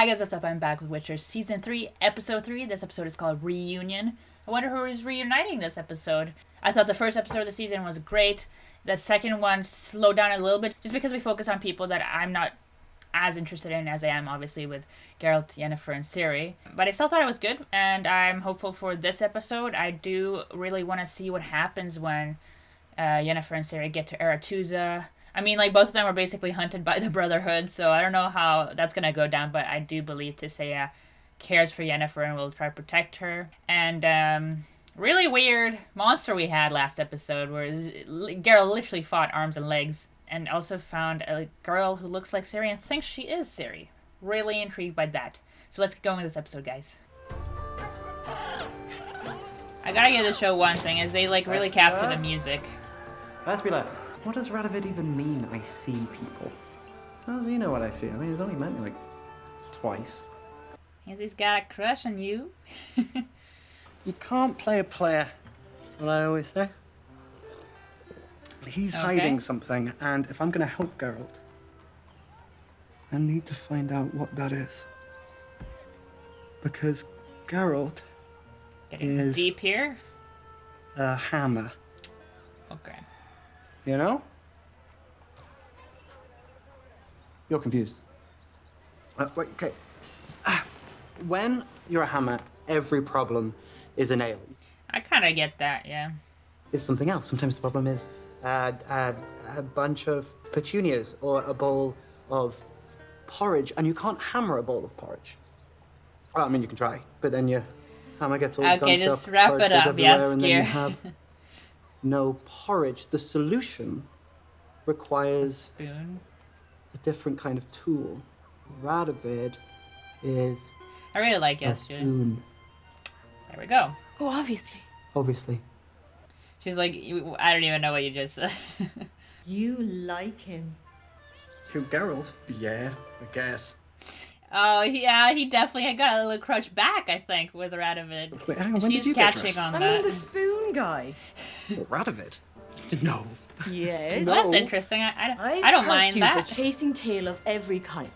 Hi guys, what's up? I'm back with Witcher Season 3, Episode 3. This episode is called Reunion. I wonder who is reuniting this episode. I thought the first episode of the season was great. The second one slowed down a little bit, just because we focus on people that I'm not as interested in as I am, obviously, with Geralt, Yennefer, and Ciri. But I still thought it was good, and I'm hopeful for this episode. I do really want to see what happens when Yennefer and Ciri get to Aretuza. I mean, like, both of them were basically hunted by the Brotherhood, so I don't know how that's going to go down, but I do believe Tissaia cares for Yennefer and will try to protect her. And, really weird monster we had last episode, where Geralt literally fought arms and legs, and also found a girl who looks like Ciri and thinks she is Ciri. Really intrigued by that. So let's get going with this episode, guys. I gotta give the show one thing, is they, like, really capture the music. Vespula, what does Radovid even mean, I see people? How does he know what I see? I mean, he's only met me, like, twice. He's got a crush on you. You can't play a player, what I always say. He's hiding something, and if I'm going to help Geralt, I need to find out what that is. Because Geralt is deep here. A hammer. Okay. You know? You're confused. Wait, okay. When you're a hammer, every problem is a nail. I kind of get that, yeah. It's something else. Sometimes the problem is a bunch of petunias or a bowl of porridge, and you can't hammer a bowl of porridge. Well, I mean, you can try, but then your hammer gets all okay, gunked just up, wrap it up, yes, and then you have no porridge. The solution requires spoon. A different kind of tool. Radovid is I really like a spoon. There we go. Oh, obviously. Obviously. She's like, I don't even know what you just said. You like him. Who, Geralt? Yeah, I guess. Oh, yeah, he definitely got a little crush back, I think, with Radovid. Wait, hang on, when She's did you get catching dressed? on I that. mean, the spoon guy. Radovid? No. Yes. No. That's interesting. I don't mind you that. for chasing tail of every kind.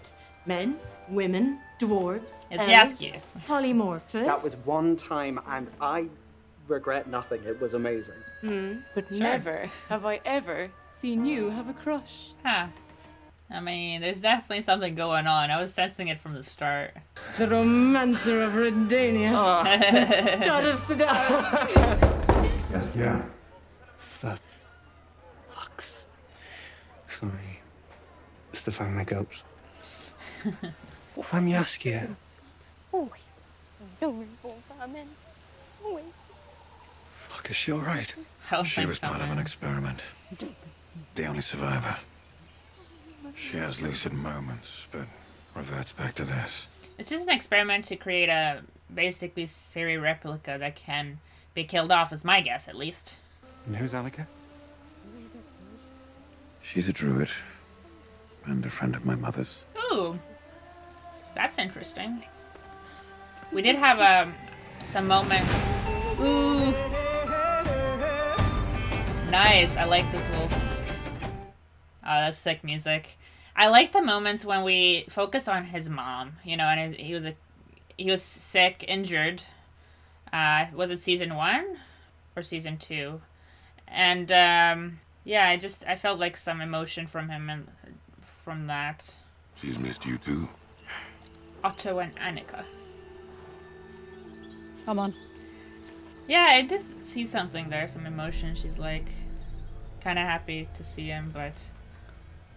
Men, women, dwarves, It's elves, Yaskia. polymorphous. That was one time, and I regret nothing. It was amazing. But Sure. never have I ever seen you have a crush. Huh. I mean, there's definitely something going on. I was sensing it from the start. The romancer of Redania. Stud of Sedan. Yes, yeah. For fuck's. Sorry. Stefan, my goat. I'm Yaskia. Fuck, is she all right? I don't She think was so, part of man. an experiment. The only survivor. She has lucid moments, but reverts back to this. It's just an experiment to create a basically Ciri replica that can be killed off, is my guess, at least. And who's Alika? She's a druid. And a friend of my mother's. Ooh. That's interesting. We did have some moments. Ooh. Nice. I like this little... Oh, that's sick music. I like the moments when we focus on his mom, you know, and he was sick, injured. Was it season 1 or season 2? And yeah, I felt like some emotion from him and from that. She's missed you too. Otto and Annika. Come on. Yeah, I did see something there, some emotion. She's like kind of happy to see him, but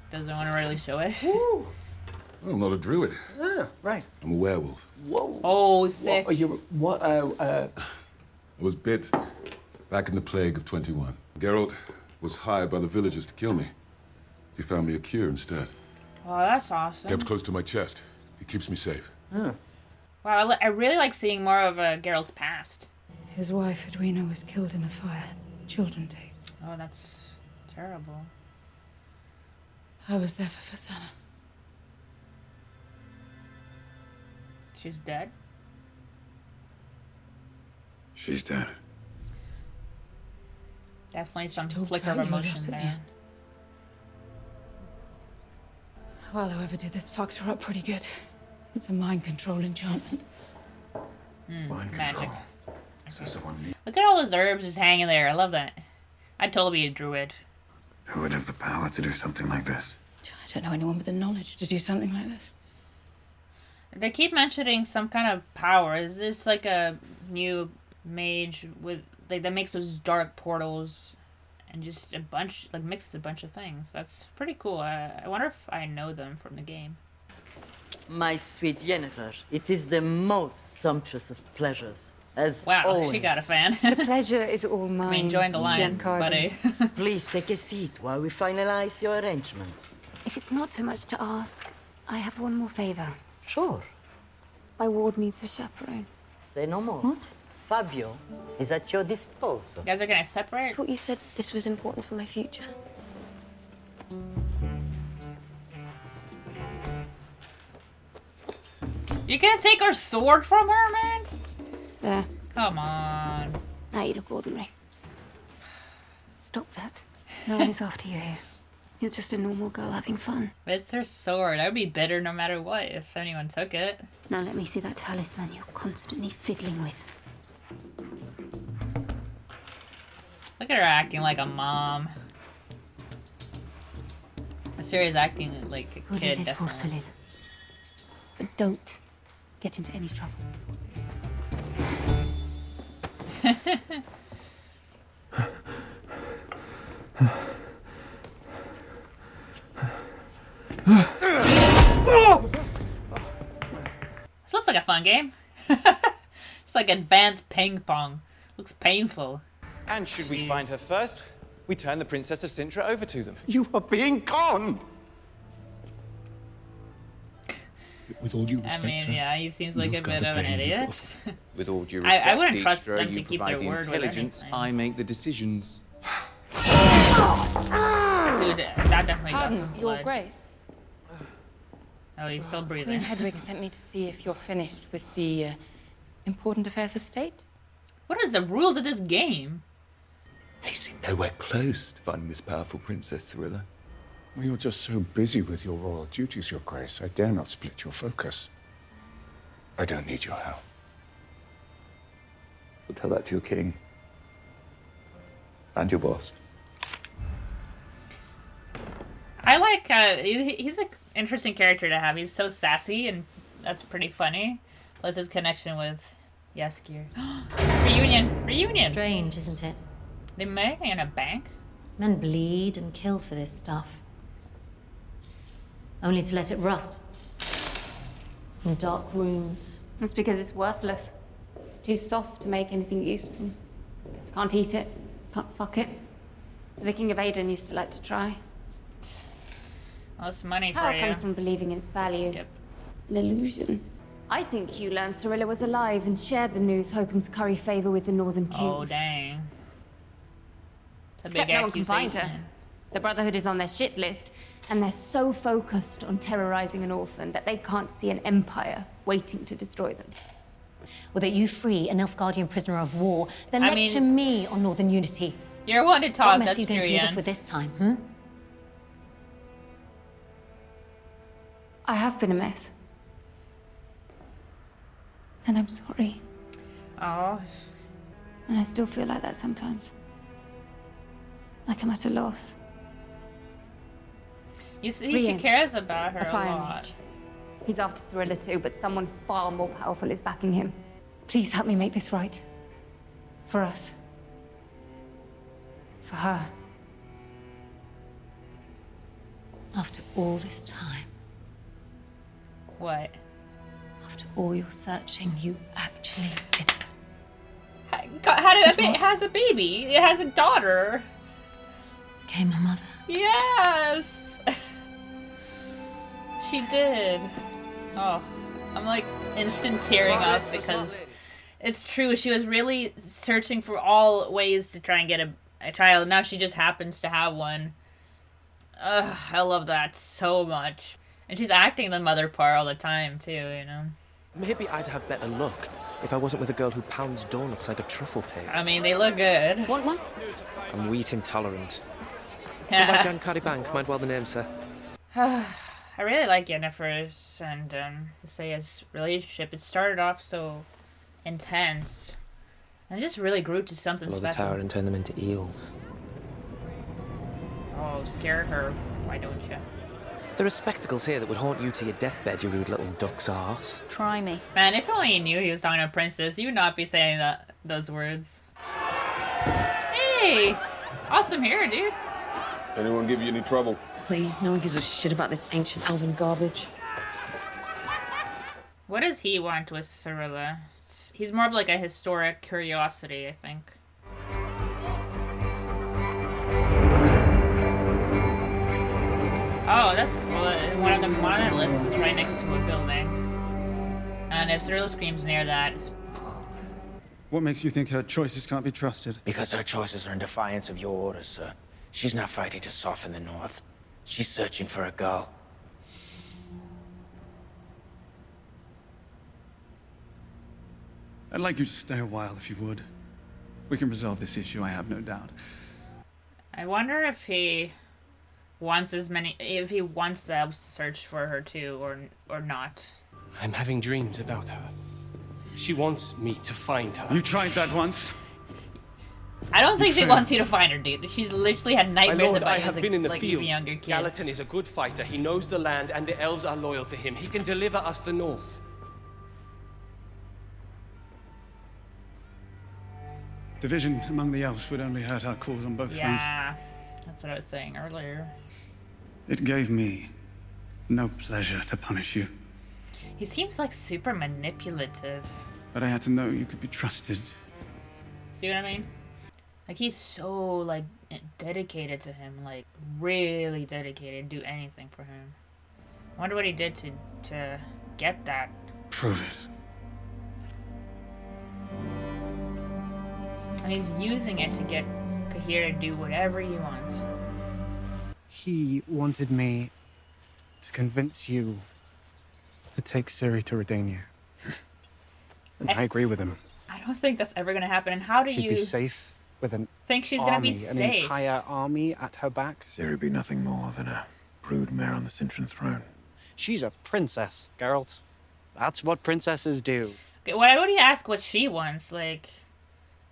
doesn't want to really show it. Well, I'm not a druid. Ah, right. I'm a werewolf. Whoa. Oh, sick. What are you... What, I was bit back in the plague of 21. Geralt was hired by the villagers to kill me. He found me a cure instead. Oh, that's awesome. Kept close to my chest. It keeps me safe. Wow, I really like seeing more of Geralt's past. His wife, Edwina, was killed in a fire. Children too. Oh, that's terrible. I was there for Fasana. She's dead? She's dead. Definitely some Talked flicker of about you a emotion lot at the there. end. Well, whoever did this fucked her up pretty good. It's a mind control enchantment. Mind magic. control. Is this the one you... Look at all those herbs just hanging there. I love that. I'd totally be a druid. Who would have the power to do something like this? I don't know anyone with the knowledge to do something like this. They keep mentioning some kind of power. Is this like a new mage with like that makes those dark portals and just a bunch like mixes a bunch of things? That's pretty cool. I wonder if I know them from the game. My sweet Yennefer, it is the most sumptuous of pleasures. As Wow, always. she got a fan. The pleasure is all mine. I mean, join the line, buddy. Please take a seat while we finalize your arrangements. If it's not too much to ask, I have one more favor. Sure. My ward needs a chaperone. Say no more. What? Fabio is at your disposal. You guys are gonna separate? I thought you said this was important for my future. You can't take her sword from her, man? There. Come on. Now you look ordinary. Stop that. No one is after you here. You're just a normal girl having fun. It's her sword. I would be bitter no matter what if anyone took it. Now let me see that talisman you're constantly fiddling with. Look at her acting like a mom. Ciri's acting like a Put kid, it in definitely. porcelain. But don't get into any trouble. This looks like a fun game. It's like advanced ping pong. Looks painful. And should we find her first, we turn the Princess of Sintra over to them. You are being conned! With all due I respect, mean, sir, yeah, he seems like a bit of an idiot. With all due I respect, wouldn't trust Dijkstra, them you to keep provide their the word with intelligence, anything. I make the decisions. Dude, that definitely got some Pardon, Your blood. Grace. Oh, he's still breathing. Queen Hedwig sent me to see if you're finished with the important affairs of state. What is the rules of this game? They seem nowhere close to finding this powerful Princess Cirilla. Well, you're just so busy with your royal duties, Your Grace. I dare not split your focus. I don't need your help. We'll tell that to your king. And your boss. I like, he's an interesting character to have. He's so sassy, and that's pretty funny. Plus his connection with Jaskier. Reunion! Reunion! Strange, isn't it? They met in a bank? Men bleed and kill for this stuff. Only to let it rust. In dark rooms. That's because it's worthless. It's too soft to make anything useful. Can't eat it. Can't fuck it. The King of Aden used to like to try. Well, it's money for Power you. comes from believing in its value. Yep. An illusion. I think Hugh learned Cirilla was alive and shared the news, hoping to curry favor with the Northern Kings. Oh, dang. It's a Except big no one can find her. accusation. The Brotherhood is on their shit list, and they're so focused on terrorizing an orphan that they can't see an empire waiting to destroy them. Or that you free a Nilfgaardian prisoner of war, then I lecture mean- me on Northern unity. You're one to What talk, mess are that's you going to leave us Tyrion. with this time, hmm? I have been a mess. And I'm sorry. Oh, And I still feel like that sometimes. Like I'm at a loss. you see, she Rience, cares about her a a fire lot. mage. He's after Cirilla too, but someone far more powerful is backing him. Please help me make this right. For us. For her. After all this time, What? after all your searching, you actually did it. Has a baby. It has a daughter. Became a mother. Yes. She did. Oh, I'm like instant tearing up because it's true. She was really searching for all ways to try and get a child. Now she just happens to have one. Ugh, I love that so much. And she's acting the mother part all the time too, you know. Maybe I'd have better luck if I wasn't with a girl who pounds donuts like a truffle pig. I mean, they look good. Want one? I'm wheat intolerant. What about Jan Cardi Bank? Mind well the name, sir. I really like Yennefer's and Saya's relationship. It started off so intense, and it just really grew to something Blow the special. tower and turn them into eels. Oh, scare her. Why don't you? There are spectacles here that would haunt you to your deathbed, you rude little duck's arse. Try me. Man, if only you knew he was talking to a princess, you would not be saying those words. Hey! Awesome hair, dude. Anyone give you any trouble? Please, no one gives a shit about this ancient elven garbage. What does he want with Cirilla? He's more of like a historic curiosity, I think. Oh, that's cool. One of the monoliths is right next to a building. And if Cirilla screams near that, it's... What makes you think her choices can't be trusted? Because her choices are in defiance of your orders, sir. She's not fighting to soften the North. She's searching for a girl. I'd like you to stay a while if you would. We can resolve this issue, I have no doubt. I wonder if he wants if he wants the elves to search for her too, or not. I'm having dreams about her. She wants me to find her. You tried that once. I don't think she failed. wants you to find her, dude. She's literally had My nightmares lord, about I you have as a, been in the like, field. even younger kid. Gallatin is a good fighter. He knows the land, and the elves are loyal to him. He can deliver us the North. Division among the elves would only hurt our cause on both fronts. Yeah, that's what I was saying earlier. It gave me no pleasure to punish you, He seems like super manipulative. but I had to know you could be trusted. See what I mean? Like, he's so, like, dedicated to him. Like, really dedicated. Do anything for him. I wonder what he did to get that. Prove it. And he's using it to get Kahir to do whatever he wants. He wanted me to convince you to take Ciri to Redania. And I agree with him. I don't think that's ever gonna happen. And how do She'd you be safe with an think she's gonna be an safe? entire army at her back. Ciri would be nothing more than a broodmare on the Cintran throne. She's a princess, Geralt. That's what princesses do. Okay, why would you ask what she wants? Like,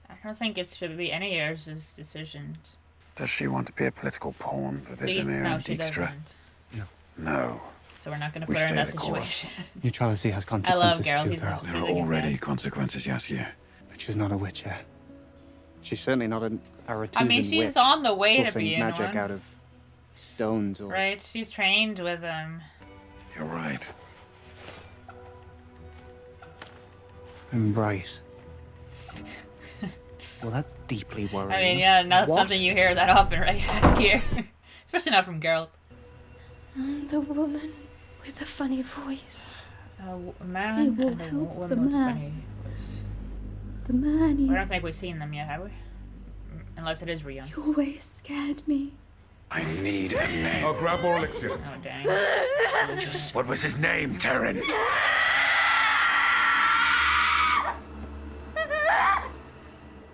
I don't think it should be any of yours' decisions. Does she want to be a political pawn for See, Visionary no, and she Dijkstra? doesn't. No. So we're not gonna We put her in stay that the course. situation. Neutrality has I love consequences Geralt. too, He's Geralt. There are like a already man. consequences, Jaskier. But she's not a witcher. She's certainly not an Aretuza I mean, she's witch, on the way to sourcing being magic one. out of stones or... Right? She's trained with You're right. I'm right. Well, that's deeply worrying. I mean, yeah, not What? something you hear that often, right? Here. Especially not from Geralt. The woman with the funny voice. A man He will and a help woman the with man. funny voice. The man I you don't think we've seen them yet, have we? Unless it is Rion. always scared me. I need a name. I'll grab more elixir. Oh, dang. What was his name, Terran?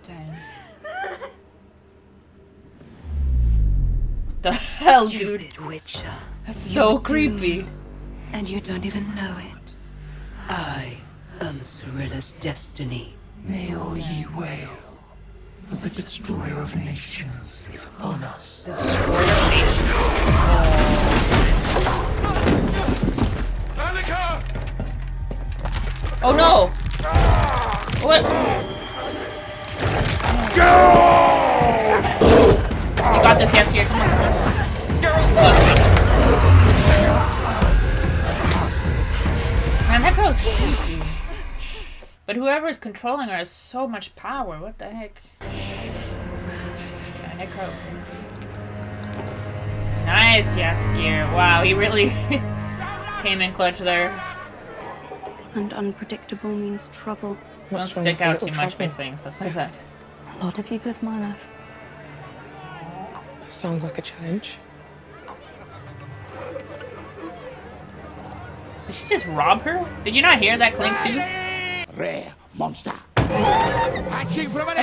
Dang. The hell, dude? Stupid Witcher. That's so You're creepy. doomed, and you don't even know it. I am Cirilla's destiny. May all ye wail, for the destroyer of nations is upon us. Oh no! What? You got this, yes, come on. Man, that girl's creepy. But whoever is controlling her has so much power. What the heck? Nice, Jaskier. Wow, he really came in clutch there. And unpredictable means trouble. Don't stick out too much by saying stuff like that. A lot of you've lived my life. Sounds like a challenge. Did she just rob her? Did you not hear that clink too? Rare monster. I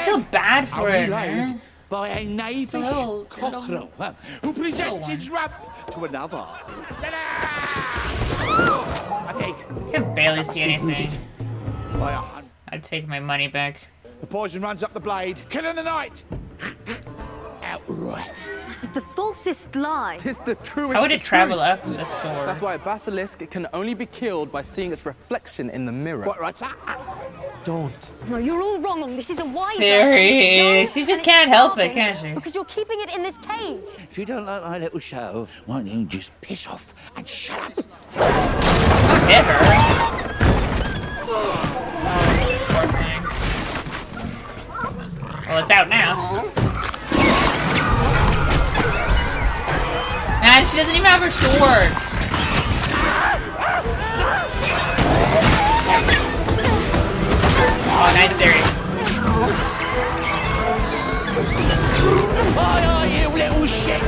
feel bad for her, man. by a knavish cockerel who presents his rump to another. I can barely see anything. I'd take my money back. The poison runs up the blade, killing the knight. Outright. It's the falsest lie. Tis the truest. How would it travel truth. up the sword? That's why a basilisk can only be killed by seeing its reflection in the mirror. What, right? Don't. No, you're all wrong. This is a wise. Ciri, she just can't help it, can she? Because you're keeping it in this cage. If you don't like my little show, why don't you just piss off and shut up? Hit her. Poor thing. Well, it's out now. Man, she doesn't even have her sword. Oh, nice, Ciri. Why are you little shit?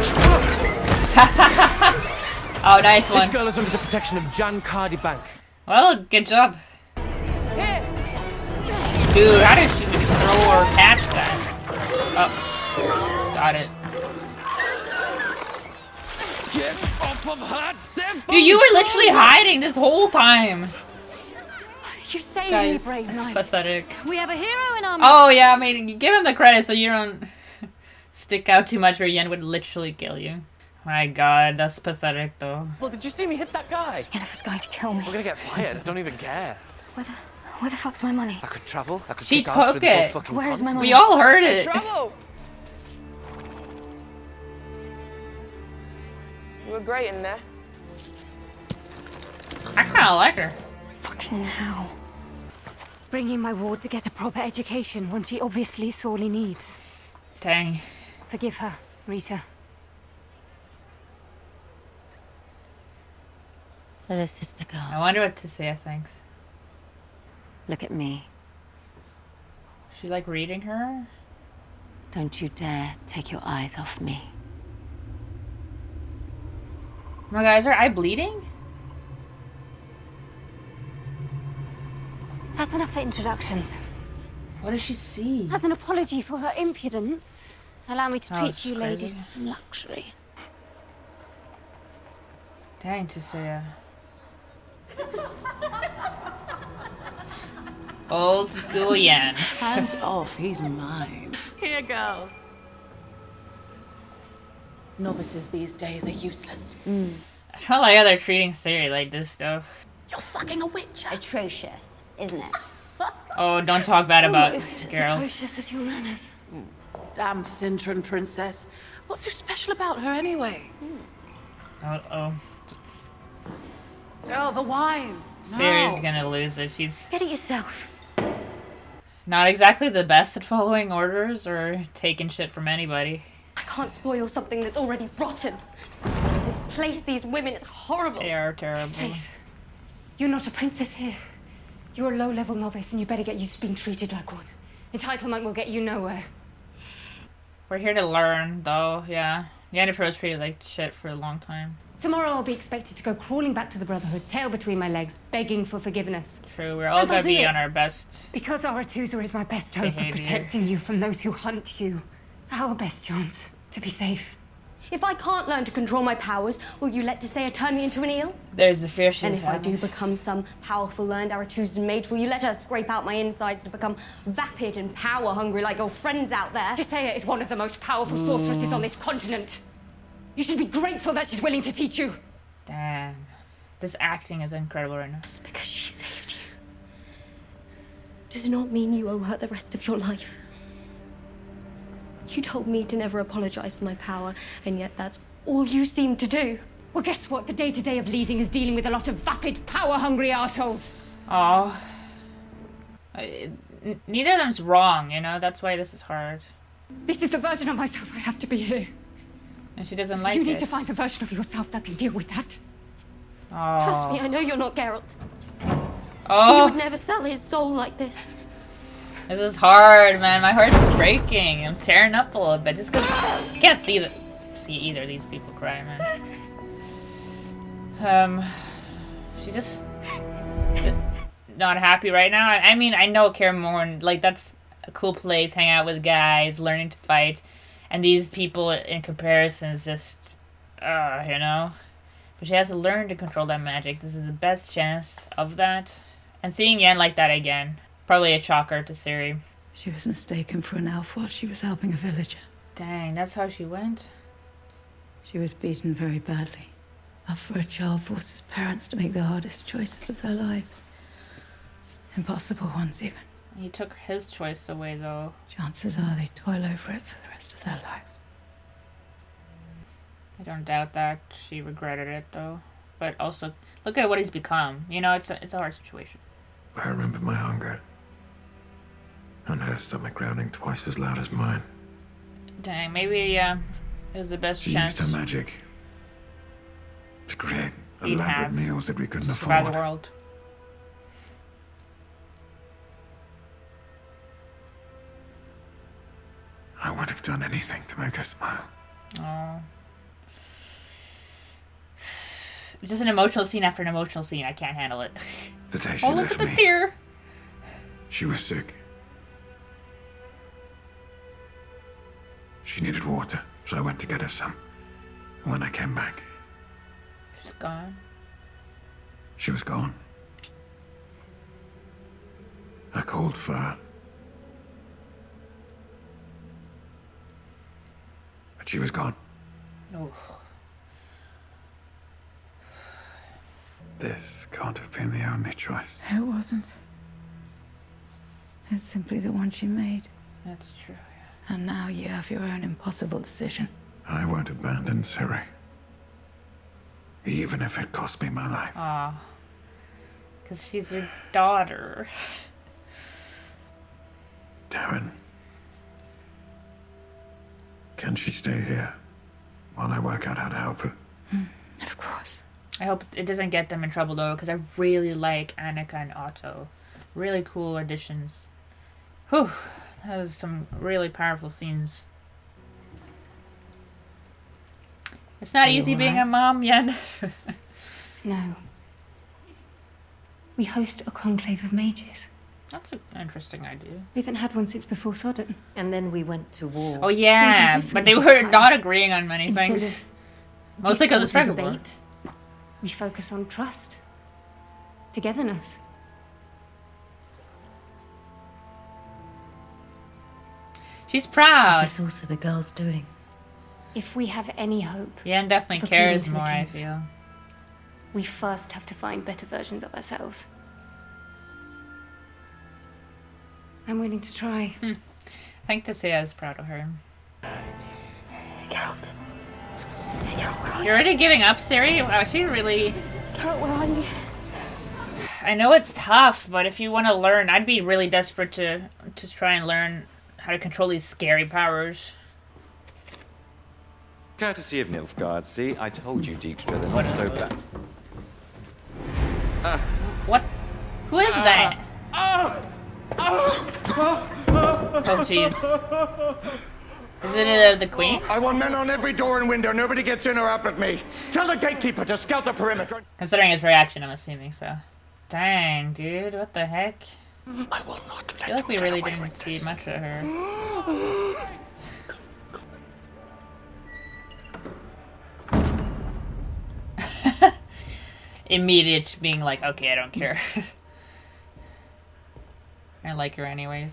Oh, nice one. This girl is under the protection of Nilfgaardian Bank. Well, good job. Dude, how did she throw or catch that? Oh, got it. Get off of her, Dude, you were literally hiding this whole time. You saved Guys, me, brave knight. pathetic. We have a hero in our midst. Oh yeah, I mean, you give him the credit so you don't stick out too much, or Yen would literally kill you. My God, that's pathetic though. Look, did you see me hit that guy? Yennefer's going to kill me. We're gonna get fired. I don't even care. Where the fuck's my money? I could travel. I could She'd kick ass through poke this whole it. fucking Where's my continent. money? We all heard it. Trouble! You were great in there. I kind of like her. Fucking hell. Bringing my ward to get a proper education, one she obviously sorely needs. Dang. Forgive her, Rita. So this is the girl. I wonder what to say. Thanks. Look at me. She like reading her? Don't you dare take your eyes off me. Oh my God, is her eye bleeding? That's enough for introductions. What does she see? As an apology for her impudence, allow me to Oh, treat it's you ladies crazy. to some luxury. Dang, Tisea. Old school Yen. Hands off, he's mine. Here, girl. Novices these days are useless. I don't like how they're treating Ciri like this stuff. You're fucking a witch. Atrocious, isn't it? Oh, don't talk bad about Almost as Geralt. atrocious as your manners. Damn Cintran princess. What's so special about her anyway? Uh-oh. Oh, the wine. Ciri's gonna lose it. She's Get it yourself. not exactly the best at following orders or taking shit from anybody. I can't spoil something that's already rotten. This place, these women, it's horrible. They are terrible. Please. You're not a princess here. You're a low-level novice, and you better get used to being treated like one. Entitlement will get you nowhere. We're here to learn, though, yeah. Yennefer was treated like shit for a long time. Tomorrow I'll be expected to go crawling back to the Brotherhood, tail between my legs, begging for forgiveness. True, we're all And I'll gonna do be it. on our best. Because Aretuza is my best hope Behavior. of protecting you from those who hunt you. Our best chance to be safe. If I can't learn to control my powers, will you let Tisea turn me into an eel? There's the fear she's And if I having. do become some powerful learned Aretuzan mage, will you let her scrape out my insides to become vapid and power-hungry like your friends out there? Tisea is one of the most powerful sorceresses on this continent. You should be grateful that she's willing to teach you. Damn. This acting is incredible right now. Just because she saved you does not mean you owe her the rest of your life. You told me to never apologize for my power, and yet that's all you seem to do. Well, guess what? The day-to-day of leading is dealing with a lot of vapid, power-hungry assholes. Oh. Neither of them's wrong, you know? That's why this is hard. This is the version of myself I have to be here. And she doesn't like You it. need to find a version of yourself that can deal with that. Oh. Trust me, I know you're not Geralt. He Oh. would never sell his soul like this. This is hard, man. My heart's breaking. I'm tearing up a little bit just because I can't see either of these people cry, man. She just not happy right now. I mean, I know Kaer Morhen, like, that's a cool place, hang out with guys, learning to fight. And these people, in comparison, is just, you know. But she has to learn to control that magic. This is the best chance of that. And seeing Yen like that again, probably a shocker to Ciri. She was mistaken for an elf while she was helping a villager. Dang, that's how she went? She was beaten very badly. Love for a child forces parents to make the hardest choices of their lives. Impossible ones, even. He took his choice away, though. Chances are they toil over it for the rest of their lives. I don't doubt that. She regretted it, though. But also, look at what he's become. You know, it's a hard situation. I remember my hunger. And her stomach growling twice as loud as mine. Dang, maybe, it was the best She chance. used her magic to create He'd elaborate have meals that we couldn't to survive the afford. world. I would have done anything to make her smile. Oh. Just an emotional scene after an emotional scene. I can't handle it. The day she Oh, look left at the me, tear. she was sick. She needed water, so I went to get her some. And when I came back, She's gone. she was gone. I called for her. But she was gone. Oh. This can't have been the only choice. It wasn't. It's simply the one she made. That's true. And now you have your own impossible decision. I won't abandon Ciri. Even if it cost me my life. Aw. Because she's your daughter. Darren. Can she stay here while I work out how to help her? Of course. I hope it doesn't get them in trouble, though, because I really like Annika and Otto. Really cool additions. Whew. That was some really powerful scenes. It's not Are you easy being alright? a mom, Yen. No. We host a conclave of mages. That's an interesting idea. We haven't had one since before Sodden. And then we went to war. Oh, yeah, Something but they different were this time. not agreeing on many Instead things. of Mostly because of discourse and struggle. debate, we focus on trust, togetherness. She's proud. Is this also the girls doing? If we have any hope, Yen definitely for appealing cares to the more, I kings, feel. we first have to find better versions of ourselves. I'm willing to try. I think Tessia is proud of her. Geralt. You're already giving up, Ciri? Wow, she really... Geralt, where are you? I know it's tough, but if you want to learn, I'd be really desperate to try and learn how to control these scary powers. Courtesy of Nilfgaard, see? I told you, Dijkstra, they're not so bad. What? Who is that? Oh, jeez. Is it the queen? I want men on every door and window. Nobody gets in or out but me. Tell the gatekeeper to scout the perimeter. Considering his reaction, I'm assuming so. Dang, dude, what the heck? I will not I feel like we really didn't see much of her. Immediate being like, okay, I don't care. I like her anyways.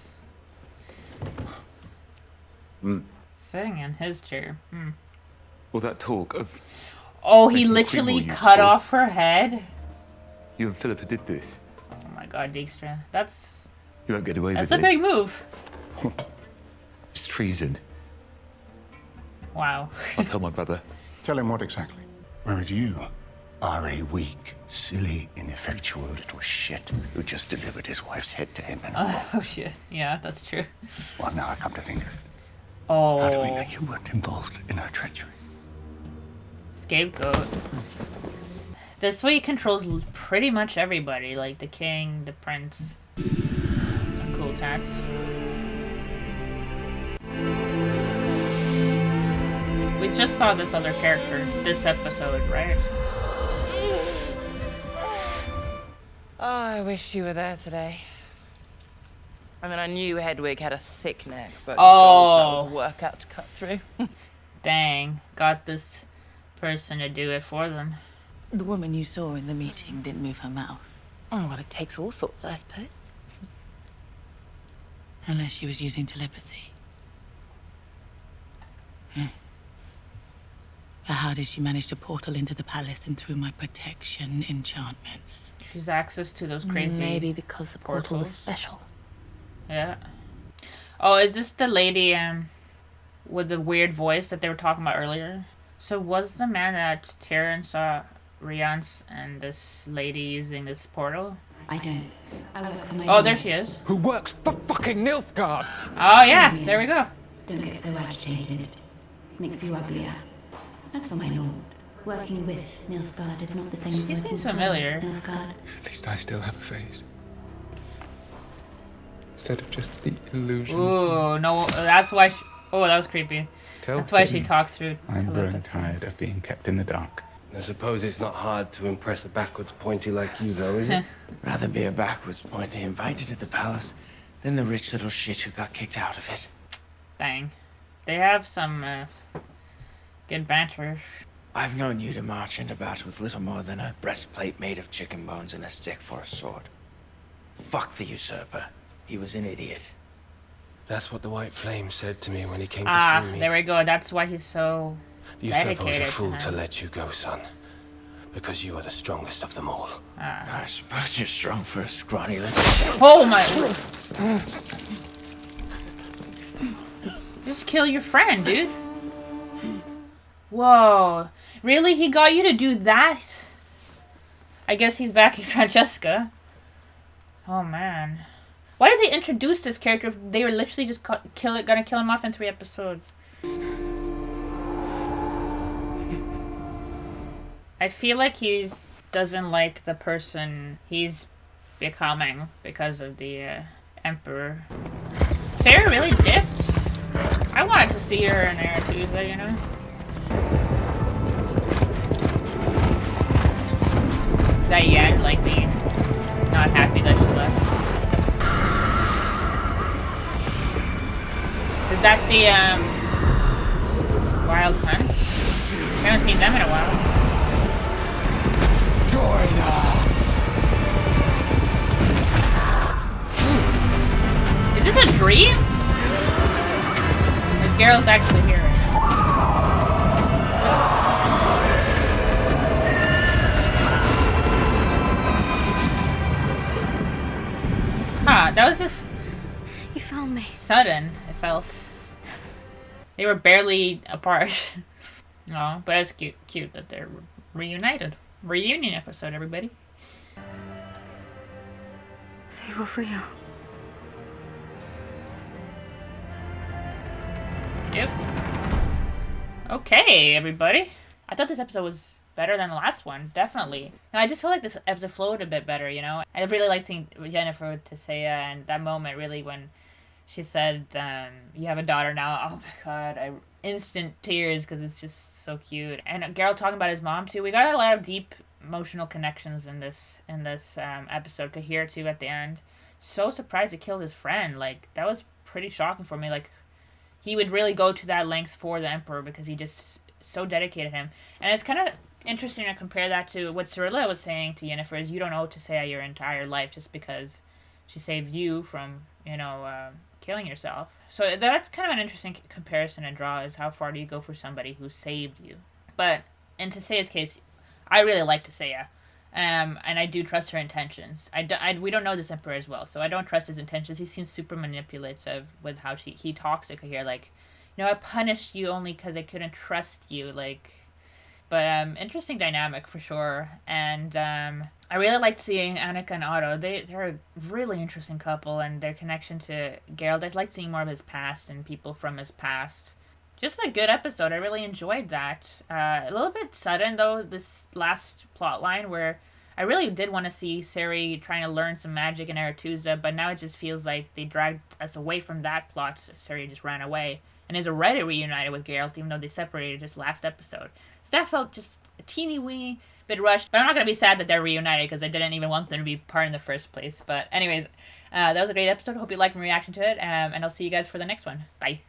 Sitting in his chair. All that talk of... Oh, he making the literally queen more cut useful. off her head? You and Philippa did this. Oh my god, Dijkstra. That's You won't get away a with it. big move. It's treason. Wow. I'll tell my brother. Tell him what exactly? Whereas you are a weak, silly, ineffectual little shit who just delivered his wife's head to him in a box. Oh shit. Yeah, that's true. Well, now I come to think of it. Oh. How do we know you weren't involved in her treachery? Scapegoat. This way he controls pretty much everybody, like the king, the prince. Some cool tats. We just saw this other character this episode, right? Oh, I wish you were there today. I mean, I knew Hedwig had a thick neck, but Oh. God, that was a workout to cut through. Dang, got this person to do it for them. The woman you saw in the meeting didn't move her mouth. Oh, well, it takes all sorts, I suppose. Unless she was using telepathy. But how did she manage to portal into the palace and through my protection enchantments? She's access to those crazy. Maybe because the portal was portals. special. Yeah. Oh, is this the lady with the weird voice that they were talking about earlier? So was the man that Tyrion saw Riance and this lady using this portal? I don't. I work for my Oh, there she is. Who works for fucking Nilfgaard? Oh yeah, there we go. Don't get so agitated. It makes you uglier. As for my lord, working with Nilfgaard is not the same as She working seems for familiar. Nilfgaard. At least I still have a face. Instead of just the illusion. Ooh, no, that's why she... Oh, that was creepy. That's why she talks through I'm growing telepathy. tired of being kept in the dark. I suppose it's not hard to impress a backwards pointy like you, though, is it? Rather be a backwards pointy invited to the palace than the rich little shit who got kicked out of it. Dang. They have some good banter. I've known you to march into battle with little more than a breastplate made of chicken bones and a stick for a sword. Fuck the usurper. He was an idiot. That's what the White Flame said to me when he came to Ah, see me. there we go. That's why he's so The usurper was a dedicated fool to to him. let you go, son. Because you are the strongest of them all. I suppose you're strong for a scrawny little... Oh my... Just kill your friend, dude. Whoa. Really? He got you to do that? I guess he's backing Francesca. Oh, man. Why did they introduce this character if they were literally just gonna kill him off in 3 episodes? I feel like he doesn't like the person he's becoming because of the Emperor. Sarah really dipped? I wanted to see her in Aretuza, you know? Is that Yen, like me? Not happy that she left. Is that the, Wild Hunt? I haven't seen them in a while. Join us! Is this a dream? Is Geralt actually here? Huh, that was just... You found me. Sudden, it felt. They were barely apart. Oh, but it's cute that they're reunited. Reunion episode, everybody. They were real. Yep. Okay, everybody. I thought this episode was better than the last one, definitely. No, I just feel like this episode flowed a bit better, you know? I really liked seeing Yennefer with Tisea, and that moment really when she said, you have a daughter now. Oh my god, instant tears because it's just so cute. And Geralt talking about his mom too. We got a lot of deep emotional connections in this episode. Kahir too at the end. So surprised he killed his friend. Like, that was pretty shocking for me. Like, he would really go to that length for the Emperor because he just so dedicated him. And it's kind of interesting to compare that to what Cirilla was saying to Yennefer is you don't owe Tisea your entire life just because she saved you from, killing yourself. So that's kind of an interesting comparison and draw is how far do you go for somebody who saved you. But in Tisea's case, I really like Tisea. And I do trust her intentions. We don't know this Emperor as well, so I don't trust his intentions. He seems super manipulative with how he talks to Kahir. Like, I punished you only because I couldn't trust you. Like, but interesting dynamic for sure. And I really liked seeing Annika and Otto. They're a really interesting couple, and their connection to Geralt. I liked seeing more of his past and people from his past. Just a good episode. I really enjoyed that. A little bit sudden, though, this last plot line where I really did want to see Ciri trying to learn some magic in Aretuza, but now it just feels like they dragged us away from that plot. Ciri just ran away and is already reunited with Geralt, even though they separated just last episode. So that felt just a teeny-weeny bit rushed. But I'm not going to be sad that they're reunited because I didn't even want them to be part in the first place. But anyways, That was a great episode. Hope you liked my reaction to it. And I'll see you guys for the next one. Bye.